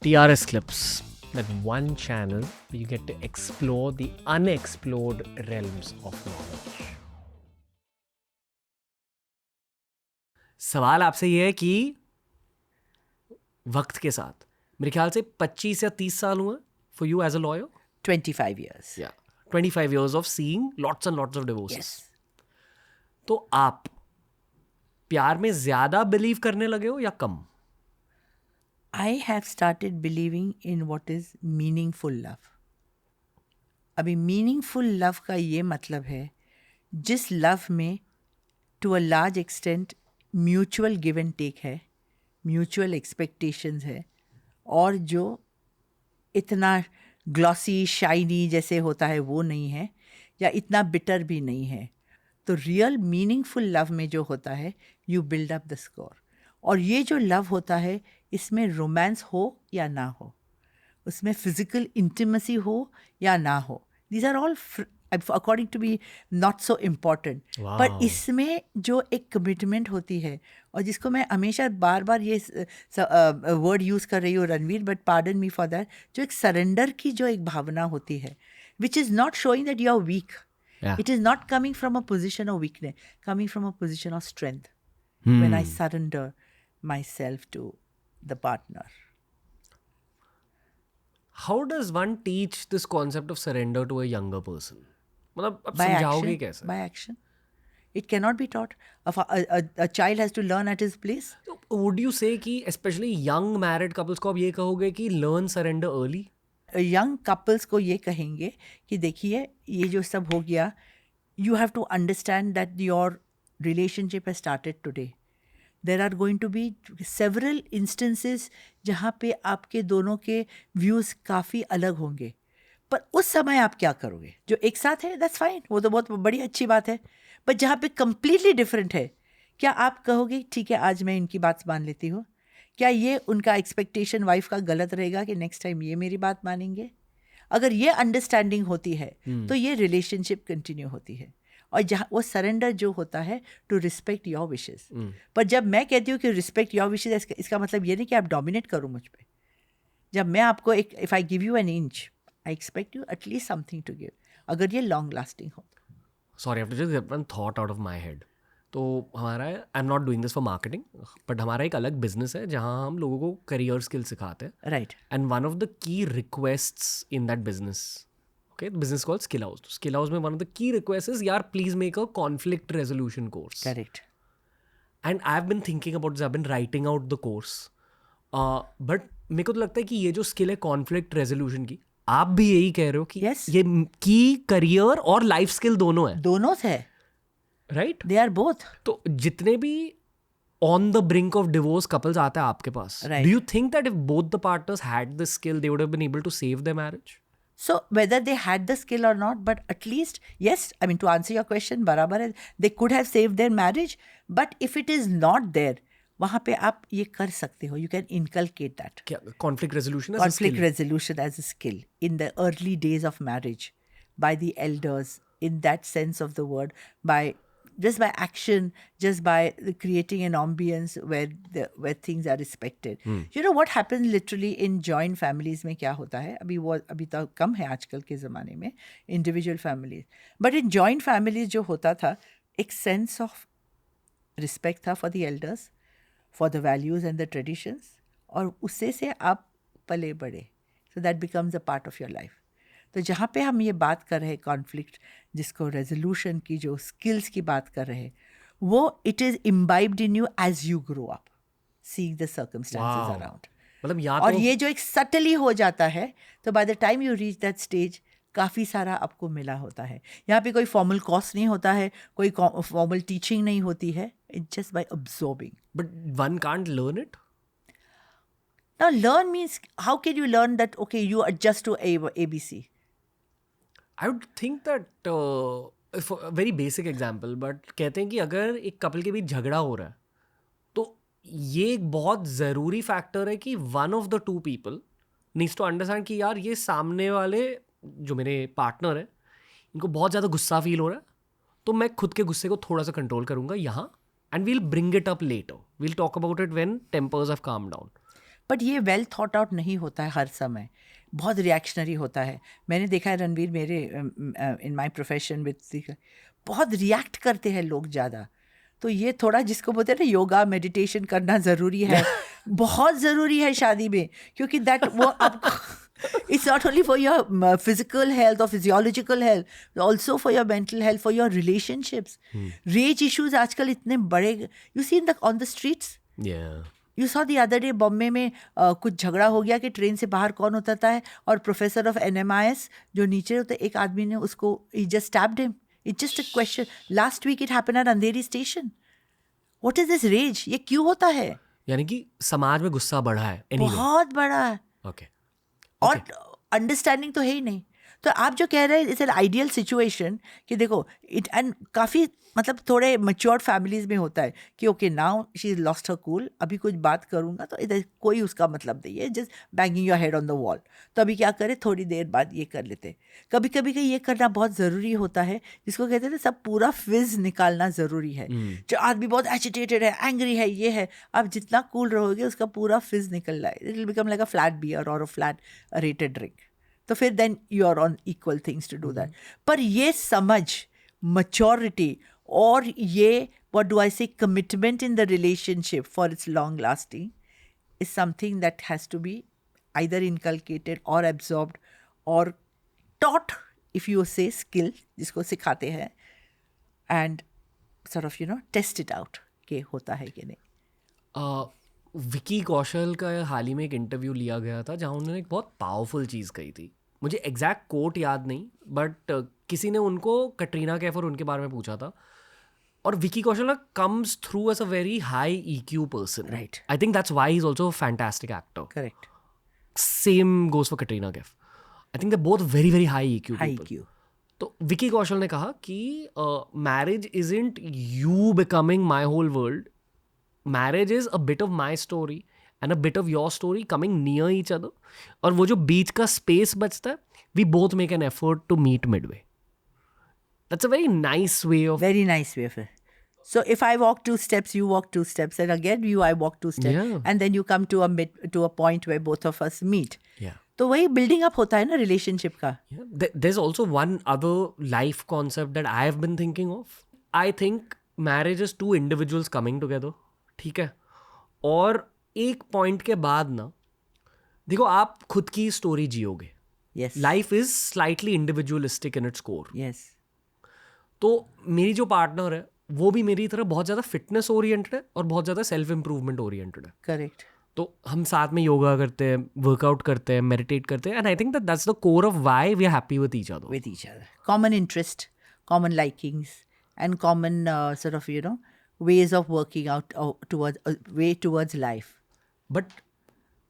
TRS Clips, that one channel where you get to explore the unexplored realms of knowledge. सवाल आपसे ये है कि वक्त के साथ मेरे ख्याल से 25 या 30 साल हुए for you as a lawyer? 25 years. Yeah. 25 years of seeing lots and lots of divorces. Yes. तो आप प्यार में ज्यादा बिलीव करने लगे हो या कम? I have started believing in what is meaningful love. अभी meaningful love का ये मतलब है जिस love में to a large extent mutual give and take है, mutual expectations है, और जो इतना glossy, shiny जैसे होता है वो नहीं है, या इतना bitter भी नहीं है. तो real meaningful love में जो होता है you build up the score. और ये जो love होता है इसमें रोमांस हो या ना हो, उसमें फिजिकल इंटीमेसी हो या ना हो, these are all according to be not so important. पर इसमें जो एक कमिटमेंट होती है, और जिसको मैं हमेशा बार बार ये वर्ड यूज़ कर रही हूँ Ranveer, but pardon me for that, जो एक सरेंडर की जो एक भावना होती है, which is not showing that you are weak. It is not coming from a position of weakness, coming from a position of strength. When I surrender myself to the partner. How does one teach this concept of surrender to a younger person? मतलब अब By समझाओगे action. कैसे? By action. It cannot be taught. A child has to learn at his place. So, would you say कि especially young married couples को आप ये कहोगे कि learn surrender early? Young couples को ये कहेंगे कि देखिए ये जो सब हो गया, you have to understand that your relationship has started today. There are going to be several instances जहाँ पे आपके दोनों के व्यूज़ काफ़ी अलग होंगे, पर उस समय आप क्या करोगे? जो एक साथ है दैट्स फाइन, वो तो बहुत बड़ी अच्छी बात है. पर जहाँ पे कम्प्लीटली डिफरेंट है, क्या आप कहोगे ठीक है आज मैं इनकी बात मान लेती हूँ? क्या ये उनका एक्सपेक्टेशन वाइफ का गलत रहेगा कि नेक्स्ट टाइम ये मेरी बात मानेंगे? अगर ये अंडरस्टैंडिंग होती है तो ये रिलेशनशिप कंटिन्यू होती है. और जहाँ वो सरेंडर जो होता है टू रिस्पेक्ट योर विशेस. पर जब मैं कहती हूँ कि रिस्पेक्ट योर विशेस, इसका मतलब ये नहीं कि आप डोमिनेट करो मुझ पे. जब मैं आपको एक if I give you an inch, I expect you at least something to give, अगर ये लॉन्ग लास्टिंग हो. Sorry, I have to just get one thought out of my head. तो हमारा I am not doing this for marketing, but हमारा एक अलग business है जहाँ हम लोगों को करियर स्किल सिखाते हैं. Right. And one of the key requests in that business, okay, the business called Skill House. Skill House में one of the key requests is, yaar, please make a conflict resolution course. Correct. And I've been thinking about this. I've been writing out the course. But मेरे को तो लगता है कि ये जो skill है कॉन्फ्लिक्ट रेजोल्यूशन की, आप भी यही कह रहे हो कि Yes. ये की करियर और लाइफ स्किल दोनों है, दोनों है. राइट? They are both. तो जितने भी on the brink of divorce couples आते हैं आपके पास, Right. Do you think that if both the partners had the skill they would have been able to save their marriage? So whether they had the skill or not, but at least, yes, I mean, to answer your question, बराबर है, they could have saved their marriage, but if it is not there, वहाँ पे आप ये कर सकते हो, you can inculcate that. क्या conflict resolution as Conflict resolution as a skill in the early days of marriage by the elders, in that sense of the word, just by action, just by creating an ambience where things are respected. You know what happens literally in joint families में क्या होता है? अभी तो कम है आजकल के ज़माने में individual families, but in joint families जो होता था, एक sense of respect था for the elders, for the values and the traditions, और उससे से आप पले बढ़े. So that becomes a part of your life. तो जहाँ पे हम ये बात कर रहे हैं कॉन्फ्लिक्ट, जिसको रेजोल्यूशन की जो स्किल्स की बात कर रहे हैं, वो it is imbibed in you as you grow up, seeing the circumstances around. मतलब या और तो ये जो एक सटली हो जाता है, तो by the time you reach that stage काफ़ी सारा आपको मिला होता है. यहाँ पे कोई फॉर्मल कोर्स नहीं होता है, कोई फॉर्मल टीचिंग नहीं होती है. It's just by absorbing. But one can't learn it. Now learn means, how can you learn that, okay, you adjust to ABC? I would think that for a very basic example, but कहते हैं कि अगर एक couple के बीच झगड़ा हो रहा है तो ये एक बहुत ज़रूरी फैक्टर है कि one of the two people needs to understand कि यार ये सामने वाले जो मेरे पार्टनर है इनको बहुत ज़्यादा गुस्सा फील हो रहा है, तो मैं खुद के गुस्से को थोड़ा सा कंट्रोल करूँगा यहाँ, and we'll bring it up later. We'll talk about it when tempers have calm down. But ये वेल थॉट आउट नहीं होता है हर समय, बहुत रिएक्शनरी होता है. मैंने देखा है रणवीर, मेरे इन माय प्रोफेशन विद बहुत रिएक्ट करते हैं लोग ज़्यादा. तो ये थोड़ा जिसको बोलते हैं ना योगा मेडिटेशन करना ज़रूरी है, बहुत ज़रूरी है शादी में, क्योंकि दैट वो अब it's not only for your physical health or physiological health, also for your mental health, for your relationships. Rage issues आजकल इतने बड़े, you see on the streets. Yeah. You saw the other day Bombay में कुछ झगड़ा हो गया कि train से बाहर कौन उतरता है, और प्रोफेसर ऑफ NMIS जो नीचे होते, एक आदमी ने उसको he just stabbed him. It's just a question. Last week it happened at Andheri station. What is this rage? ये क्यों होता है? यानी कि समाज में गुस्सा बढ़ा है anyway. बहुत बड़ा है. Okay. और अंडरस्टैंडिंग तो है ही नहीं. तो आप जो कह रहे हैं इट्स एन आइडियल सिचुएशन कि देखो इट, एंड काफ़ी मतलब थोड़े मैच्योर्ड फैमिलीज में होता है कि okay now she lost her cool, अभी कुछ बात करूँगा तो इधर कोई उसका मतलब नहीं है, just banging your head on the wall. तो अभी क्या करें, थोड़ी देर बाद ये कर लेते. कभी कभी ये करना बहुत ज़रूरी होता है, जिसको कहते हैं सब पूरा फिज निकालना ज़रूरी है. जो आदमी बहुत एजिटेटेड है, एंग्री है, ये है, आप जितना कूल रहोगे उसका पूरा फिज निकल रहा है. It will become like a flat beer और अ फ्लैट रेटेड ड्रिंक. तो फिर then you are on equal things to do that. पर ये समझ, मैच्योरिटी और ये what do I say, commitment in the relationship for its long lasting is something that has to be either inculcated or absorbed or taught, if you say skill जिसको सिखाते हैं, and sort of test it out कि होता है कि नहीं. विकी कौशल का हाल ही में एक इंटरव्यू लिया गया था जहाँ उन्होंने एक बहुत पावरफुल चीज़ कही थी. मुझे एग्जैक्ट कोट याद नहीं, बट किसी ने उनको कटरीना कैफ और उनके बारे में पूछा था. और Vicky Kaushal comes through as a very high EQ person. Right. I think that's why he's also a fantastic actor. Correct. Same goes for Katrina Kaif. I think they're both very, very high EQ High people. EQ. तो विकी कौशल ने कहा कि marriage isn't you becoming my whole world. Marriage is a bit of my story and a bit of your story coming near each other. और वो जो बीच का space बचता है, we both make an effort to meet midway. That's a very nice way of... Very nice way of it. So if I walk 2 steps, you walk 2 steps, and again I walk 2 steps, Yeah. and then you come to a point where both of us meet. Yeah. तो वही building up होता है ना relationship का. Yeah. There's also one other life concept that I have been thinking of. I think marriage is 2 individuals coming together. ठीक है. और एक point के बाद ना, देखो आप खुद की story जियोगे. Yes. Life is slightly individualistic in its core. Yes. तो मेरी जो पार्टनर है वो भी मेरी तरह बहुत ज़्यादा फिटनेस ओरिएंटेड है और बहुत ज़्यादा सेल्फ इम्प्रूवमेंट ओरिएंटेड है. Correct. तो हम साथ में योगा करते हैं, वर्कआउट करते हैं, मेडिटेट करते हैं, and I think that's the core of why we are happy with each other. With each other. Common interest, common likings, and common sort of ways of working out towards life. But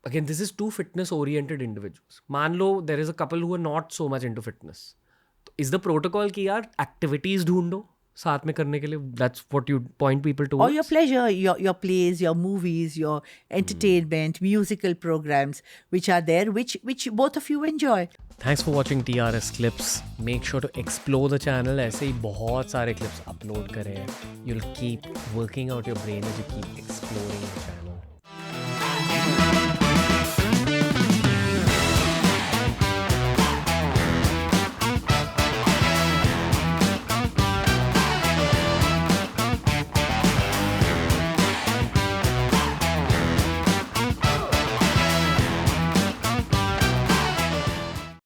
again this is 2 fitness oriented individuals. मान लो there is a couple who are not so much into fitness. तो is the protocol कि यार activities ढूंढो साथ में करने के लिए. That's what you point people to. Or your pleasure, your plays, your movies, your entertainment, musical programs which are there, which both of you enjoy. Thanks for watching TRS clips. Make sure to explore the channel. ऐसे ही बहुत सारे clips upload करें. You will keep working out your brain as you keep exploring the channel.